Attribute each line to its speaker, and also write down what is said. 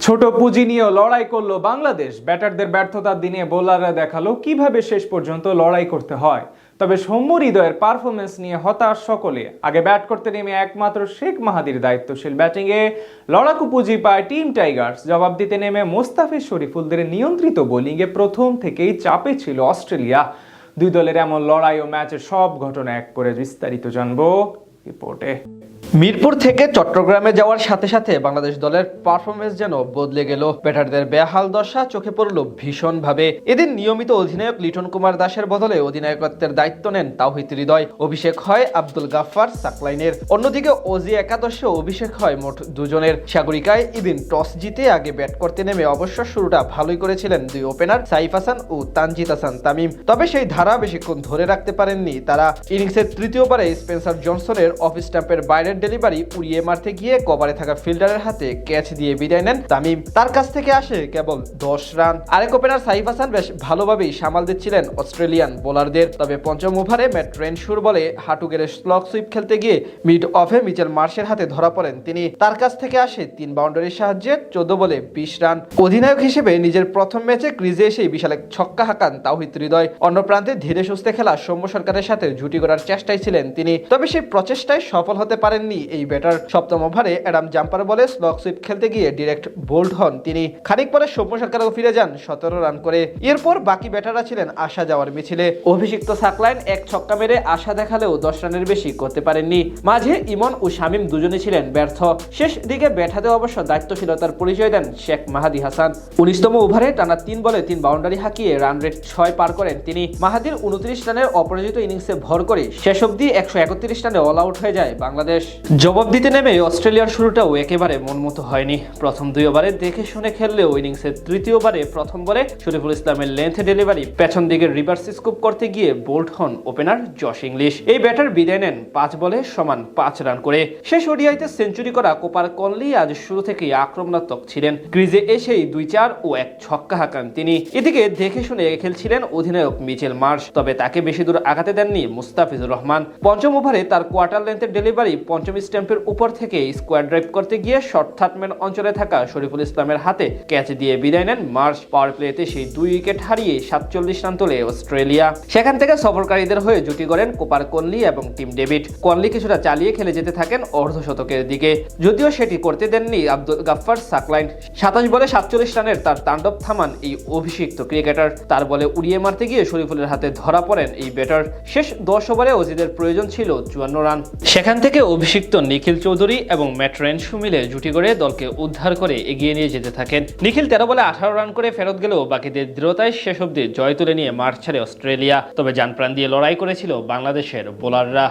Speaker 1: ছোট পুঁজি নিয়েও লড়াই করলো বাংলাদেশ। ব্যাটারদের ব্যর্থতার দিনে বোলাররা দেখালো কিভাবে শেষ পর্যন্ত লড়াই করতে হয়। তবে সৌম্য হৃদয়ের পারফরমেন্স নিয়ে হতাশ সকলে। আগে ব্যাট করতে নেমে একমাত্র শেখ মাহাদির দায়িত্বশীল ব্যাটিংয়ে লড়াকু পুঁজি পায় টিম টাইগার্স। জবাব দিতে নেমে মোস্তাফিজ শরীফুলদের নিয়ন্ত্রিত বোলিংয়ে প্রথম থেকেই চাপে ছিল অস্ট্রেলিয়া। দুই দলের এমন লড়াই ও ম্যাচের সব ঘটনা এক করে বিস্তারিত জানবো রিপোর্টে।
Speaker 2: মিরপুর থেকে চট্টগ্রামে যাওয়ার সাথে সাথে বাংলাদেশ দলের পারফরমেন্স যেন বদলে গেল। ব্যাটারদের বেহাল দশা চোখে পড়ল ভীষণভাবে। এদিন নিয়মিত অধিনায়ক লিটন কুমার দাসের বদলে অধিনায়কত্বের দায়িত্ব নেন তাওহিদ হৃদয়। অভিষেক হয় আব্দুল গাফফার সাকলাইনের। অন্যদিকে অজি একাদশে অভিষেক হয় মোট দুজনের। সাগরিকায় এদিন টস জিতে আগে ব্যাট করতে নেমে অবশ্য শুরুটা ভালোই করেছিলেন দুই ওপেনার সাইফ হাসান ও তানজিদ হাসান তামিম। তবে সেই ধারা বেশিক্ষণ ধরে রাখতে পারেননি তারা। ইনিংসের তৃতীয় ওভারে স্পেন্সার জনসনের অফ স্টাম্পের বাইরের ডেলিভারি উড়িয়ে মারতে গিয়ে কভারে থাকা ফিল্ডারের হাতে ক্যাচ দিয়ে বিদায় নেন তামিম। তার কাছ থেকে আসে কেবল 10 রান। আরেক ওপেনার সাইফ হাসান বেশ ভালোভাবেই সামাল দিচ্ছিলেন অস্ট্রেলিয়ান বোলারদের। তবে পঞ্চম ওভারে ম্যাট রেনশুর বলে হাঁটু গেড়ে স্লগ সুইপ খেলতে গিয়ে মিড অফে মিচেল মার্শের হাতে ধরা পড়েন তিনি। তার কাছ থেকে আসে 3 বাউন্ডারির সাহায্যে 14 বলে 20 রান। অধিনায়ক হিসেবে নিজের প্রথম ম্যাচে ক্রিজে এসেই বিশাল এক ছক্কা হাঁকান তাওহিদ হৃদয়। অন্য প্রান্তে ধীরে সুস্থে খেলা সৌম্য সরকারের সাথে জুটি করার চেষ্টায় ছিলেন তিনি। তবে সেই প্রচেষ্টায় সফল হতে পারেননি এই ব্যাটার। সপ্তম ওভারে অ্যাডাম জাম্পার বলে স্লগ সুইপ খেলতে গিয়ে ডিরেক্ট বোল্ড হন তিনি। খানিক পরে সৌম্য সরকারও ফিরে যান 17 রান করে। এরপর বাকি ব্যাটাররা ছিলেন আসা যাওয়ার মিছিলে। অভিষিক্ত সাকলাইন এক ছক্কা মেরে আশা দেখালেও 10 রানের বেশি করতে পারেননি। মাঝে ইমন ও শামীম দুজনে ছিলেন ব্যর্থ। শেষ দিকে ব্যাট হাতে অবশ্য দায়িত্বশীলতার পরিচয় দেন শেখ মাহাদি হাসান। 19তম ওভারে টানা 3 বলে 3 বাউন্ডারি হাঁকিয়ে রান রেট 6 পার করেন তিনি। মাহাদির 29 রানের অপরাজিত ইনিংসে ভর করে শেষ অবধি 131 রানে অল আউট হয়ে যায় বাংলাদেশ। জবাব দিতে নেমে অস্ট্রেলিয়ার শুরুটাও একেবারে মনমতো হয়নি। প্রথম 2 ওভারে দেখে শুনে খেললেও ইনিংসের তৃতীয় ওভারে প্রথম বলে শরীফুল ইসলামের লেন্থে ডেলিভারি পেছন দিকে রিভার্স স্কুপ করতে গিয়ে বোল্ড হন ওপেনার জশ ইংলিশ। এই ব্যাটার বিদায় নেন 5 বলে সমান 5 রান করে। শেষ ওডিআইতে সেঞ্চুরি করা কোপার কনলি আজ শুরু থেকেই আক্রমণাত্মক ছিলেন। ক্রিজে এসেই 2-4 ও 1 ছক্কা হাঁকান তিনি। এদিকে দেখে শুনে খেলছিলেন অধিনায়ক মিচেল মার্শ। তবে তাকে বেশি দূর আগাতে দেননি মুস্তাফিজুর রহমান। পঞ্চম ওভারে তার কোয়ার্টার লেন্থের ডেলিভারি পঞ্চম স্ট্যাম্পের উপর থেকে স্কোয়ার ড্রাইভ করতে গিয়ে শর্ট থার্ডম্যান অঞ্চলে থাকা শরীফুল ইসলামের হাতে ক্যাচ দিয়ে বিদায় নেন মার্শ। পাওয়ার প্লেতে সেই 2 উইকেট হারিয়ে 47 রান তোলে অস্ট্রেলিয়া। সেখান থেকে সফরকারীদের হয়ে জুটি গড়েন কোপার কনলি এবং টিম ডেভিড। কনলি কিছুটা চালিয়ে খেলে যেতে থাকেন অর্ধশতকের দিকে, যদিও সেটি করতে দেননি আব্দুল গাফফার সাকলাইন। 27 বলে 47 রানের তার তাণ্ডব থামান এই অভিষিক্ত ক্রিকেটার। তার বলে উড়িয়ে মারতে গিয়ে শরীফুলের হাতে ধরা পড়েন এই ব্যাটার। শেষ 10 ওভারে অজিদের প্রয়োজন ছিল 54 রান। সেখান থেকে অভিষিক্ত নিখিল চৌধুরী এবং ম্যাট রেনশু মিলে জুটি করে দলকে উদ্ধার করে এগিয়ে নিয়ে যেতে থাকেন। নিখিল 13 বলে 18 রান করে ফেরত গেলেও বাকিদের দৃঢ়তায় শেষ অবধি জয় তুলে নিয়ে মাঠ ছাড়ে অস্ট্রেলিয়া। তবে জানপ্রাণ দিয়ে লড়াই করেছিল বাংলাদেশের বোলাররা।